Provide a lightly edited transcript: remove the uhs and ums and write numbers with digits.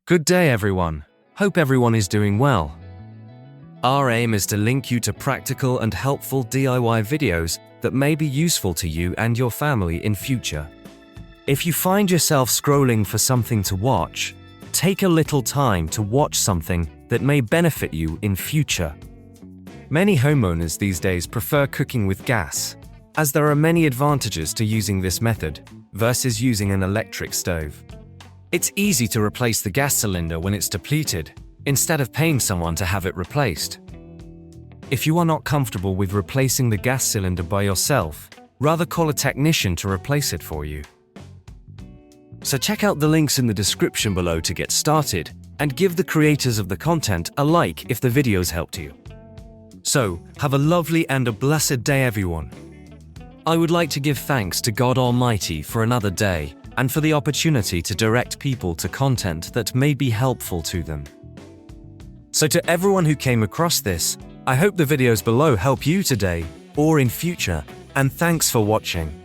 Good day, everyone. Hope everyone is doing well. Our aim is to link you to practical and helpful DIY videos that may be useful to you and your family in future. If you find yourself scrolling for something to watch, take a little time to watch something that may benefit you in future. Many homeowners these days prefer cooking with gas, as there are many advantages to using this method versus using an electric stove. It's easy to replace the gas cylinder when it's depleted, instead of paying someone to have it replaced. If you are not comfortable with replacing the gas cylinder by yourself, rather call a technician to replace it for you. So check out the links in the description below to get started, and give the creators of the content a like if the videos helped you. So, have a lovely and a blessed day, everyone. I would like to give thanks to God Almighty for another day and for the opportunity to direct people to content that may be helpful to them. So to everyone who came across this, I hope the videos below help you today or in future, and thanks for watching.